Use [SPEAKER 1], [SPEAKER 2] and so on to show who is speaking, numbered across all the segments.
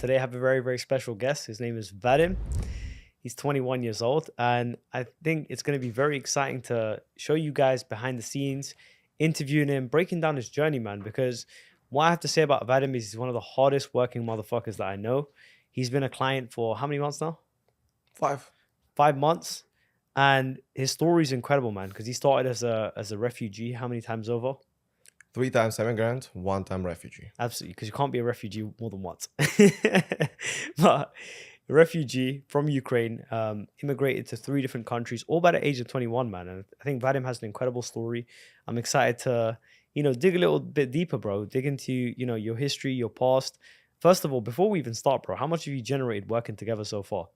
[SPEAKER 1] Today I have a very, very special guest. His name is Vadim. He's 21 years old, and I think it's going to be very exciting to show you guys behind the scenes, interviewing him, breaking down his journey, man. Because what I have to say about Vadim is he's one of the hardest working motherfuckers that I know. He's been a client for how many months now?
[SPEAKER 2] Five.
[SPEAKER 1] 5 months. And his story is incredible, man, because he started as a refugee how many times over?
[SPEAKER 2] 3 times immigrant, 1 time refugee.
[SPEAKER 1] Absolutely, because you can't be a refugee more than once. But a refugee from Ukraine, immigrated to 3 different countries, all by the age of 21, man. And I think Vadim has an incredible story. I'm excited to, dig a little bit deeper, bro. Dig into, your history, your past. First of all, before we even start, bro, how much have you generated working together so far?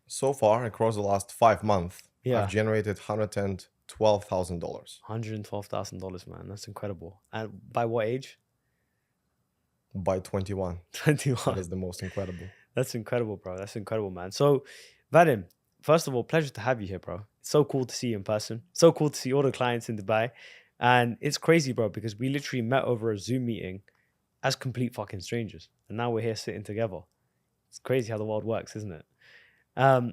[SPEAKER 2] So far, across the last 5 months, I've
[SPEAKER 1] Yeah,
[SPEAKER 2] generated $112,000
[SPEAKER 1] $112,000, man. That's incredible. And by what age?
[SPEAKER 2] by 21. That
[SPEAKER 1] 21.
[SPEAKER 2] is the most incredible.
[SPEAKER 1] That's incredible, bro. That's incredible, man. So, Vadim, first of all, pleasure to have you here, bro. It's so cool to see you in person. So cool to see all the clients in Dubai. And it's crazy, bro, because we literally met over a Zoom meeting as complete fucking strangers. And now we're here sitting together. It's crazy how the world works, isn't it?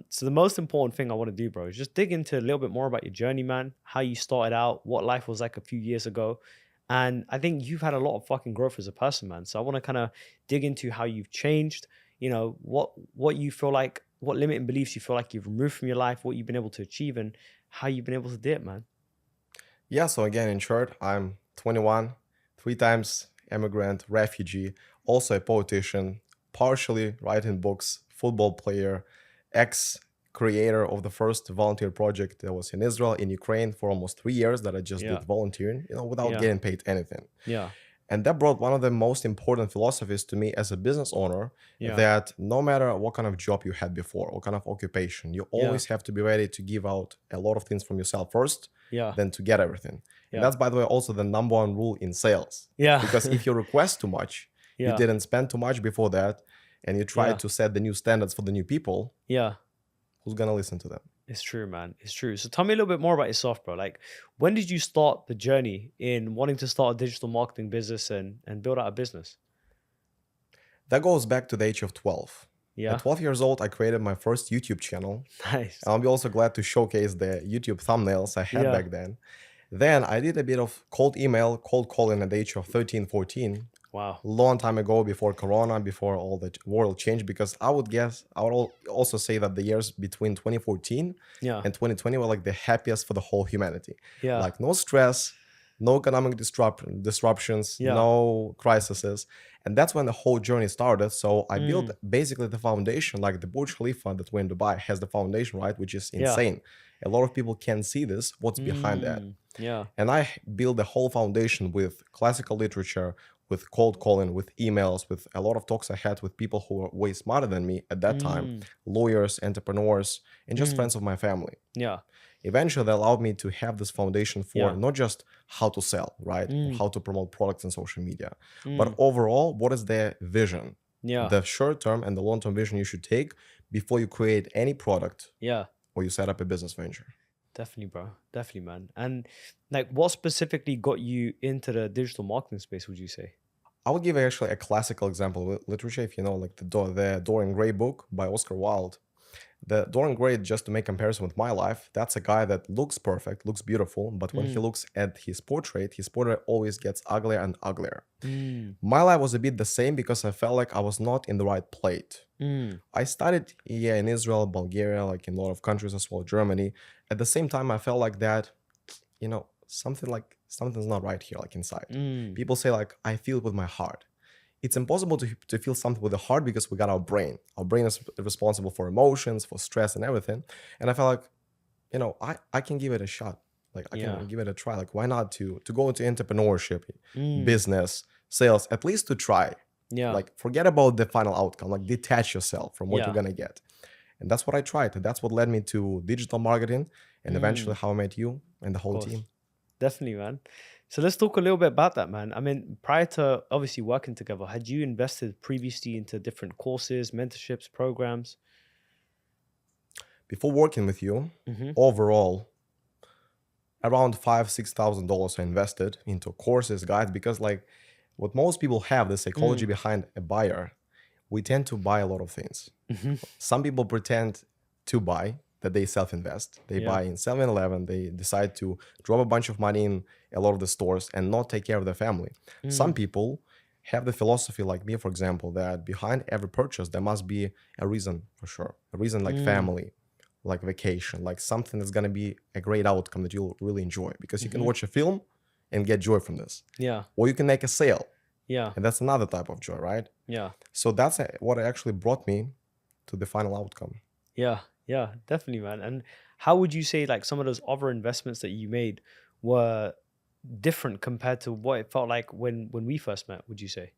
[SPEAKER 1] So the most important thing I want to do, bro, is just dig into a little bit more about your journey, man, how you started out, what life was like a few years ago. And I think you've had a lot of fucking growth as a person, man. So I want to kind of dig into how you've changed, what you feel like, what limiting beliefs you feel like you've removed from your life, what you've been able to achieve, and how you've been able to do it, man.
[SPEAKER 2] Yeah, so again, in short, I'm 21, 3 times immigrant, refugee, also a politician, partially writing books, football player, ex creator of the first volunteer project that was in Israel, in Ukraine for almost 3 years that I just
[SPEAKER 1] Yeah,
[SPEAKER 2] did volunteering, without
[SPEAKER 1] yeah,
[SPEAKER 2] getting paid anything.
[SPEAKER 1] yeah,
[SPEAKER 2] And that brought one of the most important philosophies to me as a business owner,
[SPEAKER 1] yeah,
[SPEAKER 2] that no matter what kind of job you had before, what kind of occupation, you
[SPEAKER 1] yeah,
[SPEAKER 2] always have to be ready to give out a lot of things from yourself first,
[SPEAKER 1] yeah,
[SPEAKER 2] then to get everything. And
[SPEAKER 1] yeah,
[SPEAKER 2] that's, by the way, also the number one rule in sales.
[SPEAKER 1] yeah,
[SPEAKER 2] Because if you request too much, you
[SPEAKER 1] yeah,
[SPEAKER 2] didn't spend too much before that, and you try
[SPEAKER 1] yeah,
[SPEAKER 2] to set the new standards for the new people,
[SPEAKER 1] yeah.
[SPEAKER 2] who's going to listen to them?
[SPEAKER 1] It's true, man. It's true. So tell me a little bit more about yourself, bro. Like, when did you start the journey in wanting to start a digital marketing business and build out a business?
[SPEAKER 2] That goes back to the age of 12. At
[SPEAKER 1] Yeah.
[SPEAKER 2] 12 years old, I created my first YouTube channel.
[SPEAKER 1] Nice.
[SPEAKER 2] And I'll be also glad to showcase the YouTube thumbnails I had
[SPEAKER 1] Yeah.
[SPEAKER 2] back then. Then I did a bit of cold email, cold calling at the age of 13, 14,
[SPEAKER 1] Wow.
[SPEAKER 2] long time ago, before Corona, before all the world changed. Because I would also say that the years between 2014
[SPEAKER 1] Yeah.
[SPEAKER 2] and 2020 were like the happiest for the whole humanity.
[SPEAKER 1] Yeah.
[SPEAKER 2] Like no stress, no economic disruptions,
[SPEAKER 1] Yeah.
[SPEAKER 2] no crises. And that's when the whole journey started. So I built
[SPEAKER 1] Mm.
[SPEAKER 2] basically the foundation, like the Burj Khalifa that we're in Dubai has the foundation, right? Which is
[SPEAKER 1] Yeah.
[SPEAKER 2] insane. A lot of people can't see this, what's behind that.
[SPEAKER 1] Mm. Yeah.
[SPEAKER 2] And I built the whole foundation with classical literature, with cold calling, with emails, with a lot of talks I had with people who were way smarter than me at that time,
[SPEAKER 1] Mm.
[SPEAKER 2] lawyers, entrepreneurs, and just
[SPEAKER 1] Mm.
[SPEAKER 2] friends of my family.
[SPEAKER 1] Yeah.
[SPEAKER 2] Eventually, that allowed me to have this foundation for
[SPEAKER 1] Yeah.
[SPEAKER 2] not just how to sell, right? Or
[SPEAKER 1] Mm.
[SPEAKER 2] how to promote products on social media, but
[SPEAKER 1] Mm.
[SPEAKER 2] overall, what is the vision,
[SPEAKER 1] Yeah.
[SPEAKER 2] the short term and the long term vision you should take before you create any product
[SPEAKER 1] Yeah.
[SPEAKER 2] or you set up a business venture.
[SPEAKER 1] Definitely, bro. Definitely, man. And like, what specifically got you into the digital marketing space, would you say?
[SPEAKER 2] I would give actually a classical example with literature, if you know, like the Dorian Gray book by Oscar Wilde. The Dorian Gray, just to make comparison with my life, that's a guy that looks perfect, looks beautiful, but when he
[SPEAKER 1] Mm.
[SPEAKER 2] looks at his portrait always gets uglier and uglier.
[SPEAKER 1] Mm.
[SPEAKER 2] My life was a bit the same because I felt like I was not in the right plate.
[SPEAKER 1] Mm.
[SPEAKER 2] I studied, yeah, in Israel, Bulgaria, like in a lot of countries as well, Germany. At the same time, I felt like that, something's not right here, like inside.
[SPEAKER 1] Mm.
[SPEAKER 2] People say like, I feel it with my heart. It's impossible to feel something with the heart because we got our brain. Our brain is responsible for emotions, for stress and everything. And I felt like, I can give it a shot. Like I
[SPEAKER 1] Yeah.
[SPEAKER 2] can give it a try. Like why not to go into entrepreneurship,
[SPEAKER 1] Mm.
[SPEAKER 2] business, sales, at least to try.
[SPEAKER 1] Yeah.
[SPEAKER 2] Like forget about the final outcome, like detach yourself from what you're
[SPEAKER 1] Yeah.
[SPEAKER 2] gonna get. And that's what I tried. And that's what led me to digital marketing and eventually
[SPEAKER 1] Mm.
[SPEAKER 2] how I met you and the
[SPEAKER 1] Of
[SPEAKER 2] whole
[SPEAKER 1] course.
[SPEAKER 2] team.
[SPEAKER 1] Definitely, man. So let's talk a little bit about that, man. I mean, prior to obviously working together, had you invested previously into different courses, mentorships, programs?
[SPEAKER 2] Before working with you,
[SPEAKER 1] Mm-hmm.
[SPEAKER 2] overall, around $5,000-6,000 I invested into courses, guides, because like what most people have, the psychology
[SPEAKER 1] Mm.
[SPEAKER 2] behind a buyer. we tend to buy a lot of things.
[SPEAKER 1] Hmm.
[SPEAKER 2] Some people pretend to buy, that they self-invest. They
[SPEAKER 1] Yeah.
[SPEAKER 2] buy in 7-Eleven, they decide to drop a bunch of money in a lot of the stores and not take care of their family. Some
[SPEAKER 1] Mm.
[SPEAKER 2] people have the philosophy, like me, for example, that behind every purchase, there must be a reason for sure. A reason like
[SPEAKER 1] Mm.
[SPEAKER 2] family, like vacation, like something that's going to be a great outcome that you'll really enjoy. Because you can
[SPEAKER 1] Hmm.
[SPEAKER 2] watch a film and get joy from this.
[SPEAKER 1] Yeah.
[SPEAKER 2] Or you can make a sale,
[SPEAKER 1] Yeah.
[SPEAKER 2] and that's another type of joy, right?
[SPEAKER 1] Yeah.
[SPEAKER 2] So that's what actually brought me to the final outcome.
[SPEAKER 1] Yeah. Yeah. Definitely, man. And how would you say like some of those other investments that you made were different compared to what it felt like when we first met? Would you say?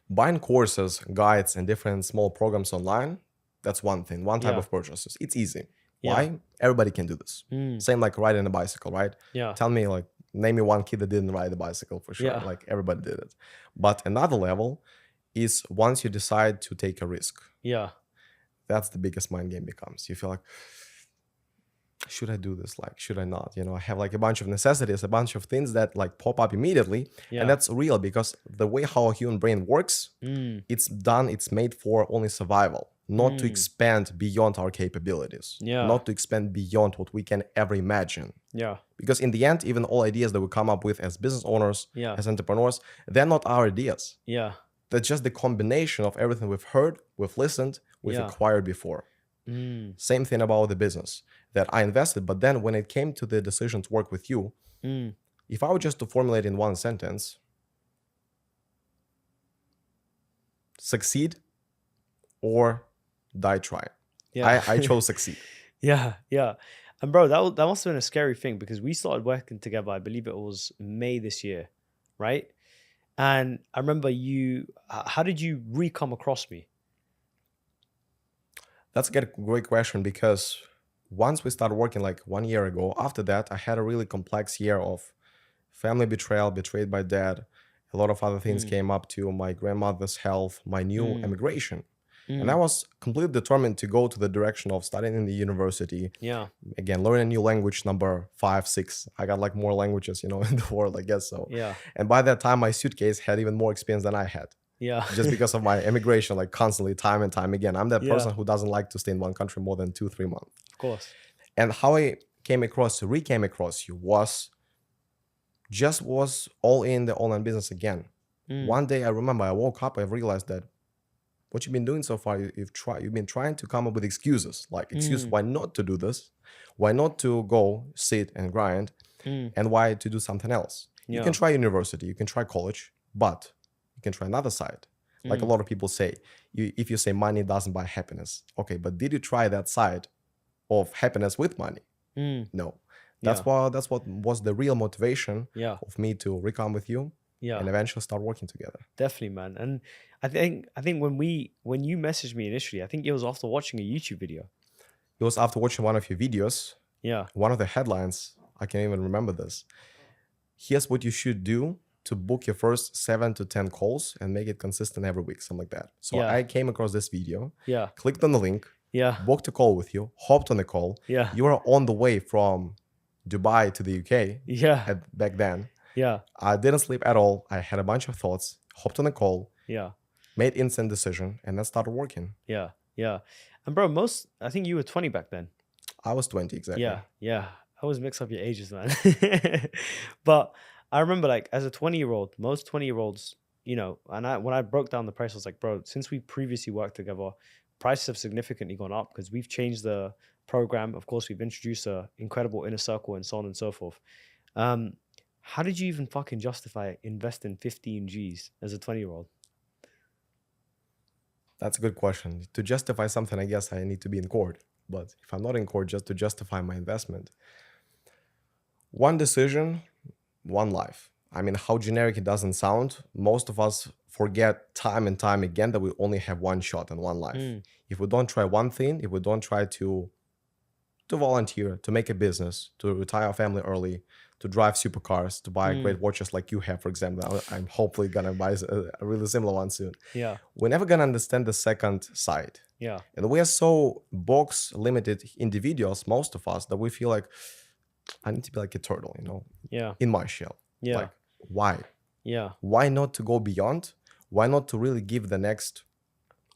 [SPEAKER 2] Buying courses, guides, and different small programs online, that's one thing, one type
[SPEAKER 1] Yeah.
[SPEAKER 2] of purchases. It's easy.
[SPEAKER 1] Yeah.
[SPEAKER 2] Why? Everybody can do this.
[SPEAKER 1] Mm.
[SPEAKER 2] Same like riding a bicycle, right?
[SPEAKER 1] Yeah.
[SPEAKER 2] Tell me, like, name me one kid that didn't ride a bicycle for sure.
[SPEAKER 1] Yeah.
[SPEAKER 2] Like, everybody did it. But another level is once you decide to take a risk.
[SPEAKER 1] Yeah.
[SPEAKER 2] That's the biggest mind game becomes. You feel like, should I do this? Like, should I not? You know, I have like a bunch of necessities, a bunch of things that like pop up immediately.
[SPEAKER 1] Yeah.
[SPEAKER 2] And that's real because the way how a human brain works,
[SPEAKER 1] Mm.
[SPEAKER 2] it's made for only survival, not to
[SPEAKER 1] Mm.
[SPEAKER 2] expand beyond our capabilities,
[SPEAKER 1] Yeah.
[SPEAKER 2] not to expand beyond what we can ever imagine.
[SPEAKER 1] Yeah.
[SPEAKER 2] Because in the end, even all ideas that we come up with as business owners,
[SPEAKER 1] Yeah.
[SPEAKER 2] as entrepreneurs, they're not our ideas.
[SPEAKER 1] Yeah.
[SPEAKER 2] That's just the combination of everything we've heard, we've listened, we've
[SPEAKER 1] Yeah.
[SPEAKER 2] acquired before.
[SPEAKER 1] Mm.
[SPEAKER 2] Same thing about the business that I invested. But then when it came to the decision to work with you,
[SPEAKER 1] Mm.
[SPEAKER 2] if I were just to formulate in one sentence, succeed or die trying.
[SPEAKER 1] Yeah.
[SPEAKER 2] I chose succeed.
[SPEAKER 1] Yeah. Yeah. And bro, that must have been a scary thing because we started working together. I believe it was May this year, right? And I remember how did you re-come across me?
[SPEAKER 2] That's a great question because once we started working like 1 year ago, after that, I had a really complex year of family betrayal, betrayed by dad. A lot of other things
[SPEAKER 1] Mm.
[SPEAKER 2] came up to my grandmother's health, my new
[SPEAKER 1] Mm.
[SPEAKER 2] immigration. And I
[SPEAKER 1] Mm.
[SPEAKER 2] was completely determined to go to the direction of studying in the university.
[SPEAKER 1] Yeah.
[SPEAKER 2] Again, learn a new language, number 5, 6. I got like more languages, in the world, I guess so.
[SPEAKER 1] Yeah.
[SPEAKER 2] And by that time, my suitcase had even more experience than I had.
[SPEAKER 1] Yeah.
[SPEAKER 2] Just because of my immigration, like constantly, time and time again. I'm that
[SPEAKER 1] Yeah.
[SPEAKER 2] person who doesn't like to stay in one country more than 2-3 months.
[SPEAKER 1] Of course.
[SPEAKER 2] And how I came across you was all in the online business again.
[SPEAKER 1] Mm.
[SPEAKER 2] One day I remember I woke up, I realized that what you've been doing so far, you've been trying to come up with excuses, like excuse
[SPEAKER 1] Mm.
[SPEAKER 2] why not to do this, why not to go sit and grind,
[SPEAKER 1] Mm.
[SPEAKER 2] and why to do something else. You can
[SPEAKER 1] Yeah.
[SPEAKER 2] try university, you can try college, but you can try another side. Like a
[SPEAKER 1] Mm.
[SPEAKER 2] lot of people say, if you say money doesn't buy happiness, okay, but did you try that side of happiness with money?
[SPEAKER 1] Mm.
[SPEAKER 2] No.
[SPEAKER 1] Yeah.
[SPEAKER 2] That's what was the real motivation
[SPEAKER 1] Yeah.
[SPEAKER 2] of me to recome with you
[SPEAKER 1] Yeah.
[SPEAKER 2] and eventually start working together.
[SPEAKER 1] Definitely, man. And I think when you messaged me initially, I think it was after watching a YouTube video.
[SPEAKER 2] It was after watching one of your videos,
[SPEAKER 1] Yeah.
[SPEAKER 2] one of the headlines, I can't even remember this. Here's what you should do to book your first 7 to 10 calls and make it consistent every week, something like that. So
[SPEAKER 1] Yeah.
[SPEAKER 2] I came across this video,
[SPEAKER 1] Yeah.
[SPEAKER 2] clicked on the link,
[SPEAKER 1] Yeah.
[SPEAKER 2] booked a call with you, hopped on the call.
[SPEAKER 1] Yeah.
[SPEAKER 2] You were on the way from Dubai to the UK
[SPEAKER 1] Yeah.
[SPEAKER 2] back then.
[SPEAKER 1] Yeah.
[SPEAKER 2] I didn't sleep at all. I had a bunch of thoughts, hopped on a call,
[SPEAKER 1] Yeah.
[SPEAKER 2] made instant decision, and then started working.
[SPEAKER 1] Yeah. Yeah. And bro, I think you were 20 back then.
[SPEAKER 2] I was 20 exactly.
[SPEAKER 1] Yeah. Yeah. I always mix up your ages, man. But I remember like as a 20-year-old, most 20-year-olds, and when I broke down the price, I was like, bro, since we previously worked together, prices have significantly gone up because we've changed the program. Of course, we've introduced a incredible inner circle and so on and so forth. How did you even fucking justify investing 15 G's as a 20-year-old?
[SPEAKER 2] That's a good question. To justify something, I guess I need to be in court. But if I'm not in court, just to justify my investment. One decision, one life. I mean, how generic it doesn't sound, most of us forget time and time again that we only have one shot and one life.
[SPEAKER 1] Mm.
[SPEAKER 2] If we don't try one thing, if we don't try to volunteer, to make a business, to retire our family early, to drive supercars, to buy great watches like you have, for example. I'm hopefully gonna buy a really similar one soon.
[SPEAKER 1] Yeah.
[SPEAKER 2] We're never gonna understand the second side.
[SPEAKER 1] Yeah.
[SPEAKER 2] And we are so box limited individuals, most of us, that we feel like I need to be like a turtle,
[SPEAKER 1] Yeah.
[SPEAKER 2] in my shell.
[SPEAKER 1] Yeah.
[SPEAKER 2] Like, why?
[SPEAKER 1] Yeah.
[SPEAKER 2] Why not to go beyond? why not to really give the next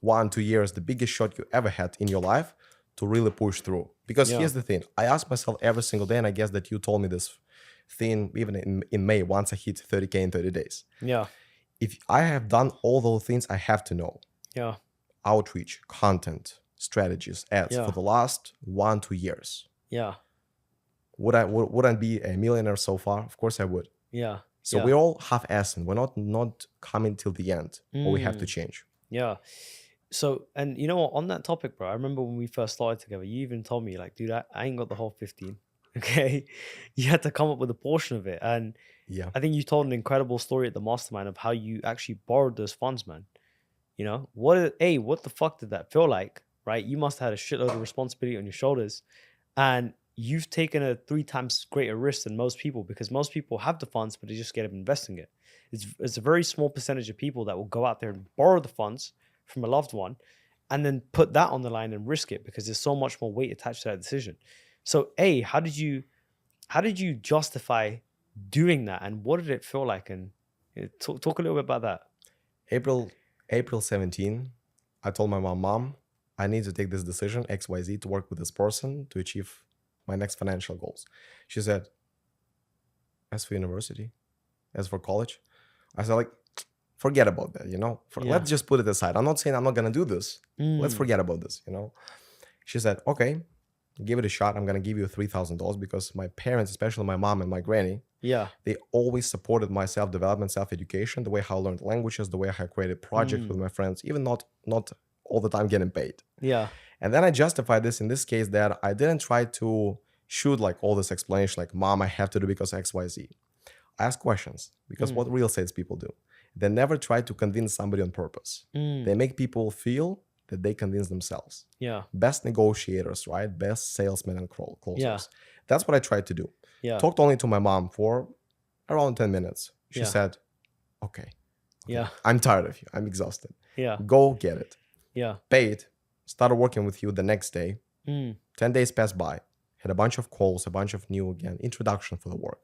[SPEAKER 2] 1-2 years the biggest shot you ever had in your life to really push through? Because
[SPEAKER 1] Yeah.
[SPEAKER 2] here's the thing, I ask myself every single day, and I guess that you told me this thing even in May, once I hit 30K in 30 days.
[SPEAKER 1] Yeah.
[SPEAKER 2] If I have done all those things I have to know,
[SPEAKER 1] Yeah.
[SPEAKER 2] outreach, content, strategies, ads
[SPEAKER 1] Yeah.
[SPEAKER 2] for the last 1-2 years,
[SPEAKER 1] Yeah.
[SPEAKER 2] would I be a millionaire so far? Of course I would.
[SPEAKER 1] Yeah.
[SPEAKER 2] So
[SPEAKER 1] Yeah.
[SPEAKER 2] we're all half-assed. We're not coming till the end, or we have to
[SPEAKER 1] Mm.
[SPEAKER 2] change.
[SPEAKER 1] Yeah. So, and you know what, on that topic, bro, I remember when we first started together, you even told me, like, dude, I ain't got the whole 15. Okay. You had to come up with a portion of it. And
[SPEAKER 2] Yeah.
[SPEAKER 1] I think you told an incredible story at the mastermind of how you actually borrowed those funds, man. You know, what the fuck did that feel like? Right? You must have had a shitload of responsibility on your shoulders. And you've taken a 3 times greater risk than most people, because most people have the funds, but they just get up investing it. It's a very small percentage of people that will go out there and borrow the funds from a loved one and then put that on the line and risk it, because there's so much more weight attached to that decision. So, how did you justify doing that, and what did it feel like? And talk a little bit about that.
[SPEAKER 2] April 17, I told my mom, I need to take this decision, XYZ, to work with this person to achieve my next financial goals. She said, as for university, as for college, I said, like, forget about that,
[SPEAKER 1] Yeah.
[SPEAKER 2] Let's just put it aside. I'm not saying I'm not going to do this. Let's
[SPEAKER 1] Mm.
[SPEAKER 2] forget about this, She said, okay, give it a shot. I'm going to give you $3,000, because my parents, especially my mom and my granny,
[SPEAKER 1] Yeah.
[SPEAKER 2] they always supported my self-development, self-education, the way how I learned languages, the way how I created projects with my friends, even not all the time getting paid.
[SPEAKER 1] Yeah.
[SPEAKER 2] And then I justified this in this case that I didn't try to shoot like all this explanation, like, mom, I have to do because XYZ. I ask questions, because what real estate people do, they never try to convince somebody on purpose. They make people feel that they convince themselves.
[SPEAKER 1] Yeah.
[SPEAKER 2] Best negotiators, right? Best salesmen and closers.
[SPEAKER 1] Yeah.
[SPEAKER 2] That's what I tried to do.
[SPEAKER 1] Yeah.
[SPEAKER 2] Talked only to my mom for around 10 minutes. She
[SPEAKER 1] Yeah.
[SPEAKER 2] said, okay,
[SPEAKER 1] Yeah.
[SPEAKER 2] I'm tired of you. I'm exhausted.
[SPEAKER 1] Yeah.
[SPEAKER 2] Go get it.
[SPEAKER 1] Yeah.
[SPEAKER 2] Paid. Started working with you the next day.
[SPEAKER 1] Mm.
[SPEAKER 2] 10 days passed by. Had a bunch of calls, a bunch of new, again, introduction for the work.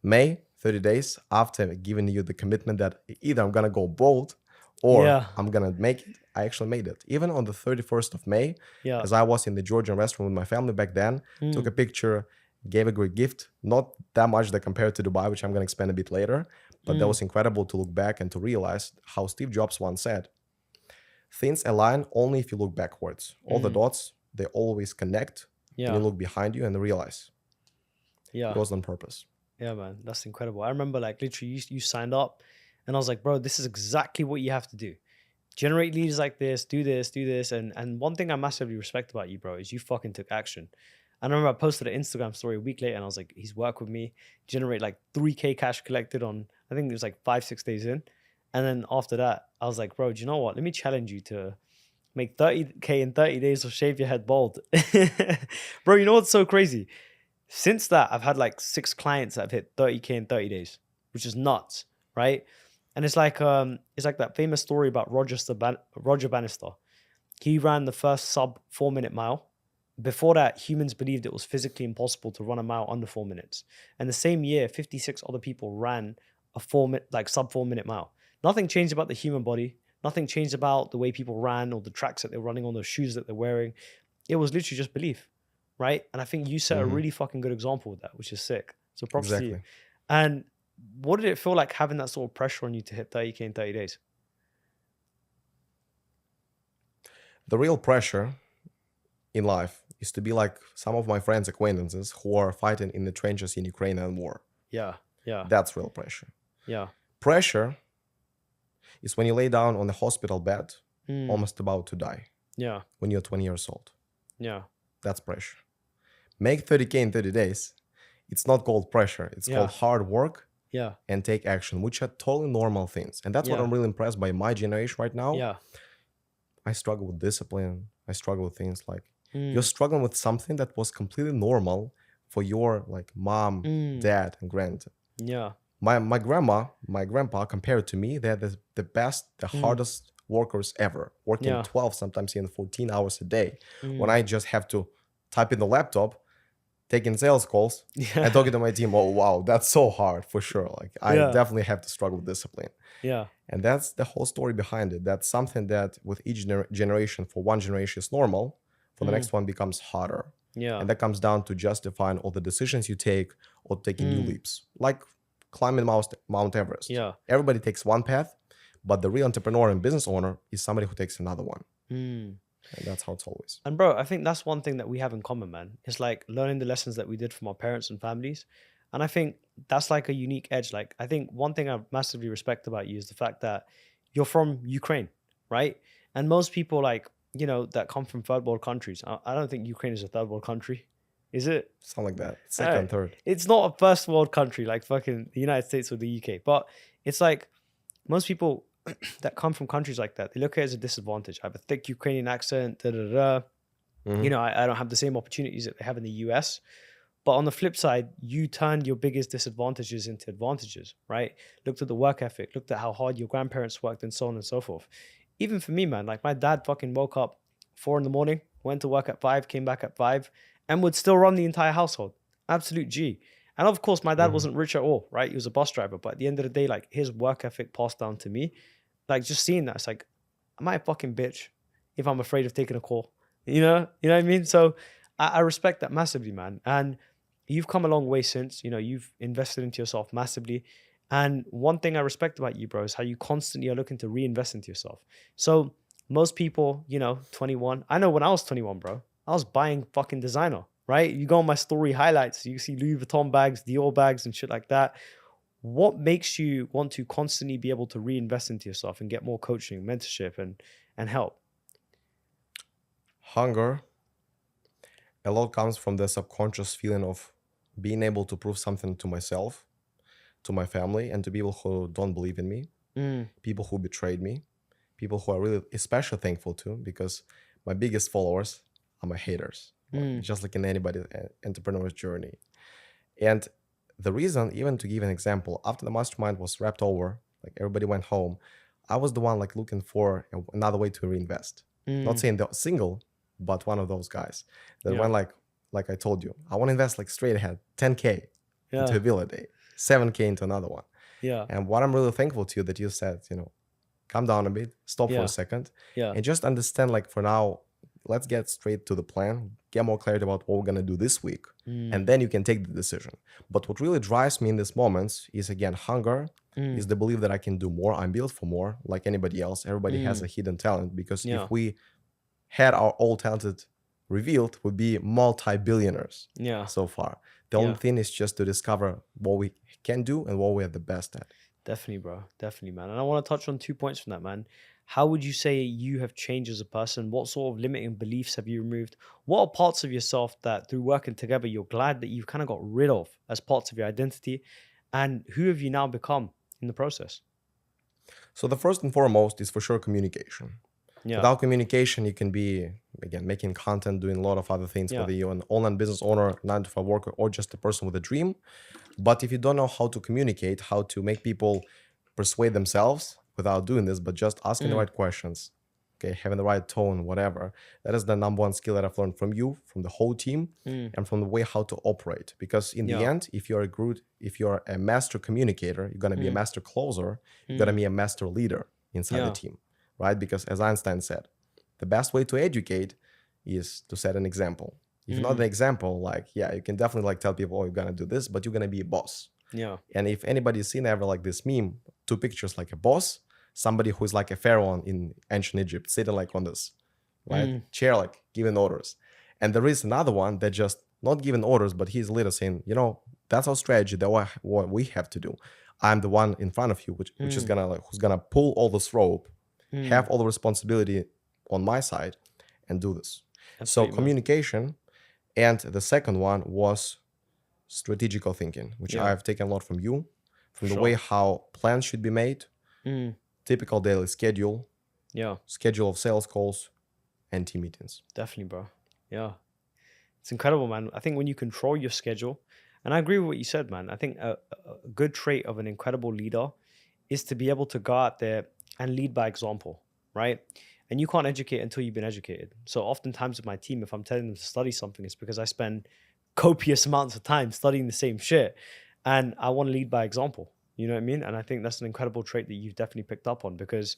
[SPEAKER 2] May, 30 days after giving you the commitment that either I'm going to go bold or
[SPEAKER 1] Yeah.
[SPEAKER 2] I'm going to make it, I actually made it. Even on the 31st of May,
[SPEAKER 1] Yeah.
[SPEAKER 2] as I was in the Georgian restaurant with my family back then, took a picture, gave a great gift. Not that much that compared to Dubai, which I'm going to expand a bit later, but that was incredible to look back and to realize how Steve Jobs once said, things align only if you look backwards. All the dots, they always connect.
[SPEAKER 1] Yeah.
[SPEAKER 2] And you look behind you and realize
[SPEAKER 1] Yeah.
[SPEAKER 2] it was on purpose.
[SPEAKER 1] Yeah, man. That's incredible. I remember, like, literally you signed up and I was like, bro, this is exactly what you have to do. Generate leads like this, do this, do this. And one thing I massively respect about you, bro, is you fucking took action. And I remember I posted an Instagram story a week later and I was like, he's worked with me, generate like 3K cash collected on, I think it was like 5-6 days in. And then after that, I was like, bro, do you know what? Let me challenge you to make 30K in 30 days or shave your head bald. Bro, you know what's so crazy? Since that, I've had like 6 clients that have hit 30K in 30 days, which is nuts, right? And it's like that famous story about Roger Bannister. He ran the first sub 4-minute mile. Before that, humans believed it was physically impossible to run a mile under 4 minutes. And the same year, 56 other people ran a sub 4-minute mile. Nothing changed about the human body. Nothing changed about the way people ran or the tracks that they're running on, the shoes that they're wearing. It was literally just belief, right? And I think you set a really fucking good example with that, which is sick. So props to you. And what did it feel like having that sort of pressure on you to hit 30K in 30 days?
[SPEAKER 2] The real pressure in life is to be like some of my friends, acquaintances who are fighting in the trenches in Ukrainian war.
[SPEAKER 1] Yeah, yeah.
[SPEAKER 2] That's real pressure.
[SPEAKER 1] Yeah.
[SPEAKER 2] Pressure is when you lay down on the hospital bed, almost about to die.
[SPEAKER 1] Yeah.
[SPEAKER 2] When you're 20 years old.
[SPEAKER 1] Yeah.
[SPEAKER 2] That's pressure. Make 30K in 30 days. It's not called pressure. It's called hard work.
[SPEAKER 1] Yeah.
[SPEAKER 2] And take action, which are totally normal things. And that's what I'm really impressed by my generation right now.
[SPEAKER 1] Yeah.
[SPEAKER 2] I struggle with discipline. I struggle with things like you're struggling with something that was completely normal for your like mom, dad, and granddad.
[SPEAKER 1] Yeah.
[SPEAKER 2] My grandma, my grandpa, compared to me, they're the best, the hardest workers ever, working 12, sometimes even 14 hours a day. When I just have to type in the laptop, taking sales calls and
[SPEAKER 1] Yeah.
[SPEAKER 2] talking to my team. Oh, wow, that's so hard for sure. Like I
[SPEAKER 1] Yeah.
[SPEAKER 2] definitely have to struggle with discipline.
[SPEAKER 1] Yeah.
[SPEAKER 2] And that's the whole story behind it. That's something that with each generation, for one generation is normal, for the
[SPEAKER 1] Mm.
[SPEAKER 2] next one becomes harder.
[SPEAKER 1] Yeah.
[SPEAKER 2] And that comes down to justifying all the decisions you take or taking new
[SPEAKER 1] Mm.
[SPEAKER 2] leaps, like climbing Mount Everest.
[SPEAKER 1] Yeah.
[SPEAKER 2] Everybody takes one path, but the real entrepreneur and business owner is somebody who takes another one.
[SPEAKER 1] Mm.
[SPEAKER 2] And that's how it's always.
[SPEAKER 1] And bro, I think that's one thing that we have in common, man. It's like learning the lessons that we did from our parents and families. And I think that's like a unique edge. Like, I think one thing I massively respect about you is the fact that you're from Ukraine, right? And most people, like, that come from third world countries. I don't think Ukraine is a third world country. Is it?
[SPEAKER 2] Something like that.
[SPEAKER 1] Uh,
[SPEAKER 2] Second, third.
[SPEAKER 1] it's not a first world country like fucking the United States or the UK. But it's like most people that come from countries like that, they look at it as a disadvantage. I have a thick Ukrainian accent, da da da.
[SPEAKER 2] Hmm.
[SPEAKER 1] I don't have the same opportunities that they have in the US. But on the flip side, you turned your biggest disadvantages into advantages, right? Looked at the work ethic, looked at how hard your grandparents worked, and so on and so forth. Even for me, man, like my dad fucking woke up 4 in the morning, went to work at 5, came back at 5, and would still run the entire household. Absolute G. And of course, my dad
[SPEAKER 2] Hmm.
[SPEAKER 1] wasn't rich at all, right? He was a bus driver. But at the end of the day, like his work ethic passed down to me. Like just seeing that, it's like, am I a fucking bitch if I'm afraid of taking a call? You know what I mean? So I respect that massively, man. And you've come a long way since, you've invested into yourself massively. And one thing I respect about you, bro, is how you constantly are looking to reinvest into yourself. So most people, 21, I know when I was 21, bro, I was buying fucking designer, right? You go on my story highlights, you see Louis Vuitton bags, Dior bags, and shit like that. What makes you want to constantly be able to reinvest into yourself and get more coaching, mentorship, and help?
[SPEAKER 2] Hunger, a lot comes from the subconscious feeling of being able to prove something to myself, to my family, and to people who don't believe in me,
[SPEAKER 1] Mm,
[SPEAKER 2] people who betrayed me, people who I really especially thankful to, because my biggest followers are my haters, like,
[SPEAKER 1] mm,
[SPEAKER 2] just like in anybody entrepreneur's journey. And the reason, even to give an example, after the mastermind was wrapped over, like everybody went home, I was the one like looking for another way to reinvest. Not
[SPEAKER 1] mm,
[SPEAKER 2] saying the single, but one of those guys that
[SPEAKER 1] yeah,
[SPEAKER 2] went like I told you, I want to invest like straight ahead, 10K into
[SPEAKER 1] yeah,
[SPEAKER 2] a villa day, 7K into another one.
[SPEAKER 1] yeah,
[SPEAKER 2] And what I'm really thankful to you that you said, calm down a bit, stop for a
[SPEAKER 1] yeah,
[SPEAKER 2] second,
[SPEAKER 1] yeah,
[SPEAKER 2] and just understand like for now, let's get straight to the plan, get more clarity about what we're gonna do this week, and
[SPEAKER 1] mm,
[SPEAKER 2] then you can take the decision. But what really drives me in these moments is again hunger, is
[SPEAKER 1] mm,
[SPEAKER 2] the belief that I can do more. I'm built for more, like anybody else. Everybody has
[SPEAKER 1] mm,
[SPEAKER 2] a hidden talent because
[SPEAKER 1] yeah,
[SPEAKER 2] if we had our all talented revealed, we'd be multi-billionaires
[SPEAKER 1] yeah,
[SPEAKER 2] so far. The only
[SPEAKER 1] yeah.
[SPEAKER 2] thing is just to discover what we can do and what we're the best at.
[SPEAKER 1] Definitely, bro. Definitely, man. And I want to touch on 2 points from that, man. How would you say you have changed as a person? What sort of limiting beliefs have you removed? What are parts of yourself that through working together, you're glad that you've kind of got rid of as parts of your identity? And who have you now become in the process?
[SPEAKER 2] So the first and foremost is for sure communication.
[SPEAKER 1] Yeah.
[SPEAKER 2] Without communication, you can be, again, making content, doing a lot of other things,
[SPEAKER 1] Yeah.
[SPEAKER 2] whether you're an online business owner, 9 to 5 worker, or just a person with a dream. But if you don't know how to communicate, how to make people persuade themselves without doing this, but just asking the
[SPEAKER 1] Mm,
[SPEAKER 2] right questions, okay, having the right tone, whatever, that is the number one skill that I've learned from you, from the whole team,
[SPEAKER 1] mm,
[SPEAKER 2] and from the way how to operate. Because in the
[SPEAKER 1] yeah.
[SPEAKER 2] end, if you're a master communicator, you're gonna be a
[SPEAKER 1] Mm,
[SPEAKER 2] master closer, you're gonna
[SPEAKER 1] mm,
[SPEAKER 2] be a master leader inside the
[SPEAKER 1] yeah.
[SPEAKER 2] team, right? Because as Einstein said, the best way to educate is to set an example. If not the
[SPEAKER 1] Mm,
[SPEAKER 2] example, like, yeah, you can definitely like tell people, oh, you're gonna do this, but you're gonna be a boss.
[SPEAKER 1] yeah.
[SPEAKER 2] And if anybody's seen ever like this meme, two pictures like a boss, somebody who's like a pharaoh in ancient Egypt, sitting like on this, right,
[SPEAKER 1] Mm,
[SPEAKER 2] chair, like giving orders. And there is another one that just not giving orders, but he's a leader saying, that's our strategy, that what we have to do. I'm the one in front of you, which is
[SPEAKER 1] mm,
[SPEAKER 2] gonna like who's gonna pull all this rope,
[SPEAKER 1] mm.
[SPEAKER 2] have all the responsibility on my side, and do this. So
[SPEAKER 1] Absolutely, man.
[SPEAKER 2] communication, and the second one was strategical thinking, which
[SPEAKER 1] Yeah,
[SPEAKER 2] I've taken a lot from you,
[SPEAKER 1] for
[SPEAKER 2] from the way
[SPEAKER 1] sure.
[SPEAKER 2] how plans should be made,
[SPEAKER 1] Mm,
[SPEAKER 2] typical daily schedule,
[SPEAKER 1] yeah,
[SPEAKER 2] schedule of sales calls, and team meetings.
[SPEAKER 1] definitely, bro. Yeah. It's incredible, man. I think when you control your schedule, and I agree with what you said, man. I think a good trait of an incredible leader is to be able to go out there and lead by example, right? And you can't educate until you've been educated. So oftentimes with my team, if I'm telling them to study something, it's because I spend copious amounts of time studying the same shit. And I want to lead by example. You know what I mean? And I think that's an incredible trait that you've definitely picked up on, because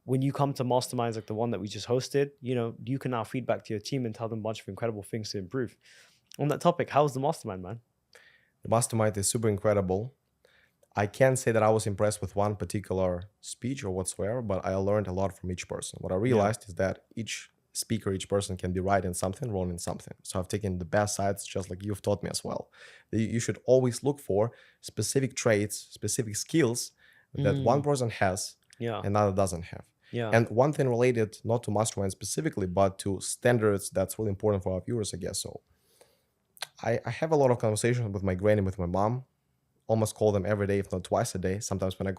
[SPEAKER 1] when you come to masterminds like the one that we just hosted, you can now feedback to your team and tell them a bunch of incredible things to improve. On that topic, how's the mastermind, man?
[SPEAKER 2] The mastermind is super incredible. I can't say that I was impressed with one particular speech or whatsoever, but I learned a lot from each person. What I
[SPEAKER 1] Yeah.
[SPEAKER 2] realized is that each speaker, each person can be right in something, wrong in something. So I've taken the best sides, just like you've taught me as well. You should always look for specific traits, specific skills that one
[SPEAKER 1] Mm,
[SPEAKER 2] person has,
[SPEAKER 1] yeah.
[SPEAKER 2] another doesn't have.
[SPEAKER 1] Yeah.
[SPEAKER 2] And one thing related not to mastermind specifically, but to standards that's really important for our viewers, I guess. So I have a lot of conversations with my granny, with my mom, almost call them every day, if not twice a day. Sometimes when I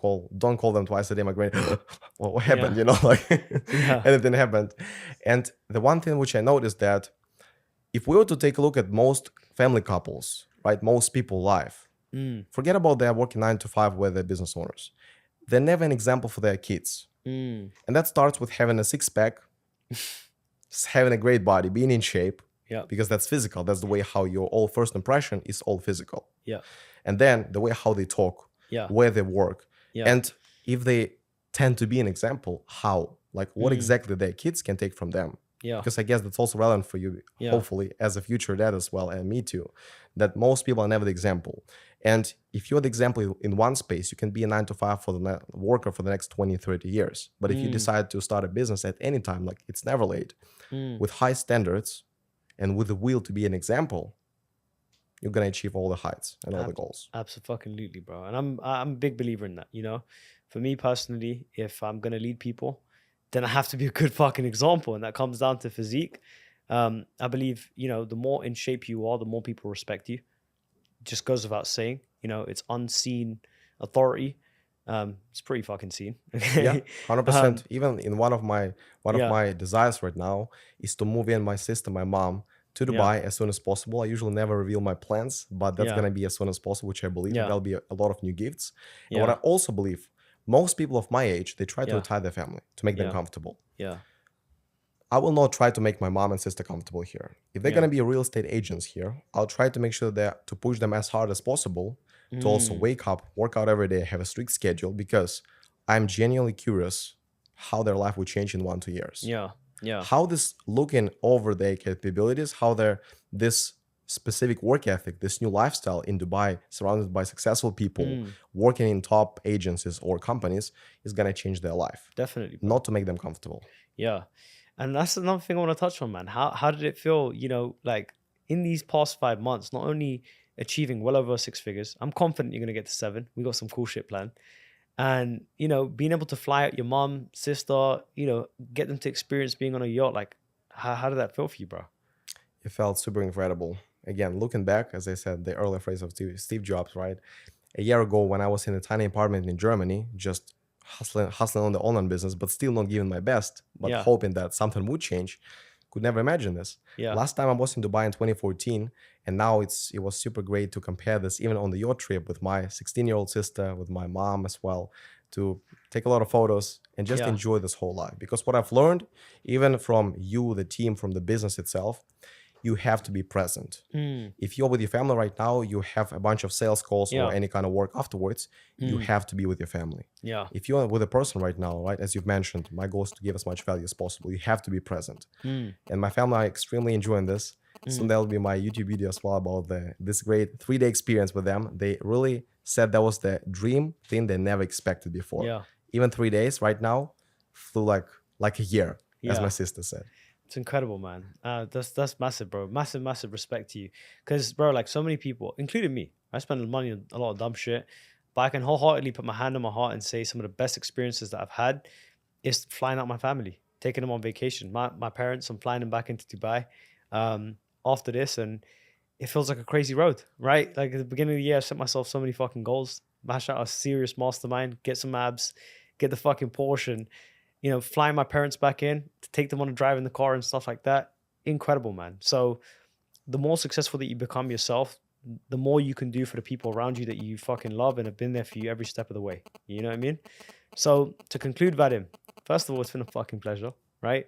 [SPEAKER 2] don't call them twice a day, my granny, well, what happened?
[SPEAKER 1] Yeah.
[SPEAKER 2] Like
[SPEAKER 1] Yeah.
[SPEAKER 2] anything happened. And the one thing which I noticed that if we were to take a look at most family couples, right, most people life,
[SPEAKER 1] Mm,
[SPEAKER 2] forget about their working 9 to 5 where they're business owners. They're never an example for their kids.
[SPEAKER 1] mm.
[SPEAKER 2] And that starts with having a six pack, having a great body, being in shape,
[SPEAKER 1] Yeah.
[SPEAKER 2] because that's physical. That's the way how your all first impression is all physical.
[SPEAKER 1] Yeah.
[SPEAKER 2] And then the way how they talk,
[SPEAKER 1] Yeah.
[SPEAKER 2] where they work,
[SPEAKER 1] Yeah.
[SPEAKER 2] and if they tend to be an example, how, like what
[SPEAKER 1] Mm,
[SPEAKER 2] exactly their kids can take from them.
[SPEAKER 1] yeah.
[SPEAKER 2] Because I guess that's also relevant for you,
[SPEAKER 1] Yeah.
[SPEAKER 2] hopefully, as a future dad as well, and me too, that most people are never the example. And if you're the example in one space, you can be a 9 to 5 for the worker for the next 20, 30 years. But if you
[SPEAKER 1] Mm,
[SPEAKER 2] decide to start a business at any time, like it's never late,
[SPEAKER 1] mm.
[SPEAKER 2] with high standards and with the will to be an example, you're gonna achieve all the heights and all the goals.
[SPEAKER 1] Absolutely, bro. And I'm a big believer in that, For me personally, if I'm gonna lead people, then I have to be a good fucking example. And that comes down to physique. I believe, the more in shape you are, the more people respect you. Just goes without saying, it's unseen authority. It's pretty fucking seen.
[SPEAKER 2] Yeah,
[SPEAKER 1] Okay.
[SPEAKER 2] 100%. Even in one of
[SPEAKER 1] Yeah,
[SPEAKER 2] my desires right now is to move in my sister, my mom, to
[SPEAKER 1] yeah,
[SPEAKER 2] Dubai as soon as possible. I usually never reveal my plans, but that's
[SPEAKER 1] yeah,
[SPEAKER 2] gonna be as soon as possible, which I believe, and
[SPEAKER 1] yeah,
[SPEAKER 2] there'll be a lot of new gifts. And what I
[SPEAKER 1] yeah,
[SPEAKER 2] also believe, most people of my age, they try to
[SPEAKER 1] yeah,
[SPEAKER 2] retire their family to make them
[SPEAKER 1] yeah,
[SPEAKER 2] comfortable.
[SPEAKER 1] yeah,
[SPEAKER 2] I will not try to make my mom and sister comfortable here. If they're
[SPEAKER 1] yeah.
[SPEAKER 2] gonna be real estate agents here, I'll try to make sure that to push them as hard as possible to also
[SPEAKER 1] Mm,
[SPEAKER 2] wake up, work out every day, have a strict schedule because I'm genuinely curious how their life will change in 1 2 years.
[SPEAKER 1] yeah, yeah.
[SPEAKER 2] How this looking over their capabilities, how their this specific work ethic, this new lifestyle in Dubai, surrounded by successful people,
[SPEAKER 1] Mm,
[SPEAKER 2] working in top agencies or companies, is gonna change their life,
[SPEAKER 1] definitely, bro.
[SPEAKER 2] not to make them comfortable.
[SPEAKER 1] Yeah. And that's another thing I want to touch on, man. How did it feel, like in these past 5 months, not only achieving well over six figures, I'm confident you're gonna get to seven. We got some cool shit planned. And, being able to fly out your mom, sister, get them to experience being on a yacht, like how did that feel for you, bro?
[SPEAKER 2] It felt super incredible. Again, looking back, as I said, the earlier phrase of Steve Jobs, right? A year ago, when I was in a tiny apartment in Germany, just hustling on the online business, but still not giving my best, but
[SPEAKER 1] Yeah,
[SPEAKER 2] hoping that something would change, could never imagine this.
[SPEAKER 1] yeah,
[SPEAKER 2] Last time I was in Dubai in 2014, and now it was super great to compare this even on the yacht trip with my 16-year-old sister, with my mom as well, to take a lot of photos and just
[SPEAKER 1] yeah.
[SPEAKER 2] enjoy this whole life. Because what I've learned, even from you, the team, from the business itself, you have to be present.
[SPEAKER 1] Mm,
[SPEAKER 2] If you're with your family right now, you have a bunch of sales calls or
[SPEAKER 1] yeah,
[SPEAKER 2] any kind of work afterwards, you
[SPEAKER 1] mm,
[SPEAKER 2] have to be with your family.
[SPEAKER 1] yeah,
[SPEAKER 2] If you're with a person right now, right, as you've mentioned, my goal is to give as much value as possible. You have to be present.
[SPEAKER 1] mm,
[SPEAKER 2] And my family are extremely enjoying this. Soon
[SPEAKER 1] mm,
[SPEAKER 2] there'll be my YouTube video as well about this great 3-day experience with them. They really said that was the dream thing they never expected before.
[SPEAKER 1] yeah,
[SPEAKER 2] Even 3 days right now flew like a year, as my
[SPEAKER 1] yeah.
[SPEAKER 2] sister said.
[SPEAKER 1] It's incredible, man. That's massive, bro. Massive respect to you. Because, bro, like so many people, including me, I spend money on a lot of dumb shit, but I can wholeheartedly put my hand on my heart and say some of the best experiences that I've had is flying out my family, taking them on vacation. My parents, I'm flying them back into Dubai after this, and it feels like a crazy road, right? Like at the beginning of the year, I set myself so many fucking goals, mash out a serious mastermind, get some abs, get the fucking Porsche, and flying my parents back in to take them on a drive in the car and stuff like that. Incredible, man. So the more successful that you become yourself, the more you can do for the people around you that you fucking love and have been there for you every step of the way. You know what I mean? So to conclude, Vadim, first of all, it's been a fucking pleasure, right?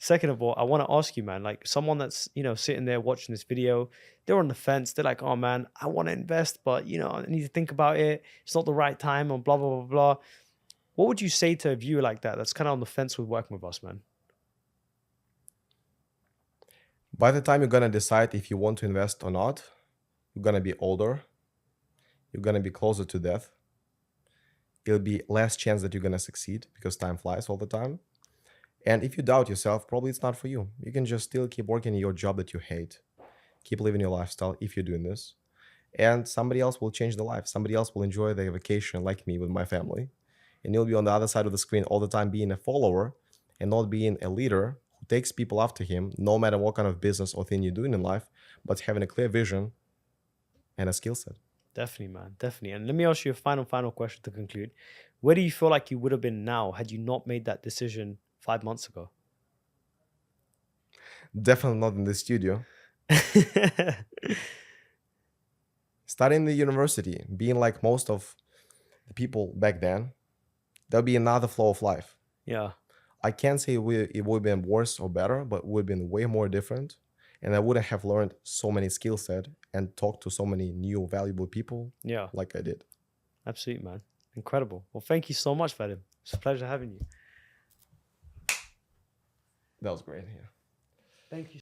[SPEAKER 1] Second of all, I want to ask you, man, like someone that's, sitting there watching this video, they're on the fence. They're like, oh man, I want to invest, but I need to think about it. It's not the right time, and blah, blah, blah, blah. What would you say to a viewer like that that's kind of on the fence with working with us, man?
[SPEAKER 2] By the time you're gonna decide if you want to invest or not, you're gonna be older, you're gonna be closer to death. It'll be less chance that you're gonna succeed because time flies all the time. And if you doubt yourself, probably it's not for you. You can just still keep working your job that you hate, keep living your lifestyle if you're doing this. And somebody else will change their life. Somebody else will enjoy their vacation like me with my family. And you'll be on the other side of the screen all the time being a follower and not being a leader who takes people after him, no matter what kind of business or thing you're doing in life, but having a clear vision and a skill set.
[SPEAKER 1] Definitely, man. Definitely. And let me ask you a final question to conclude. Where do you feel like you would have been now had you not made that decision 5 months ago?
[SPEAKER 2] Definitely not in the studio. Studying the university, being like most of the people back then, there'll be another flow of life.
[SPEAKER 1] Yeah,
[SPEAKER 2] I can't say it would have been worse or better, but it would have been way more different. And I wouldn't have learned so many skill set and talked to so many new valuable people
[SPEAKER 1] yeah.
[SPEAKER 2] like I did.
[SPEAKER 1] Absolutely, man. Incredible. Well, thank you so much, Vadim. It's a pleasure having you.
[SPEAKER 2] That was great. Yeah.
[SPEAKER 1] Thank you.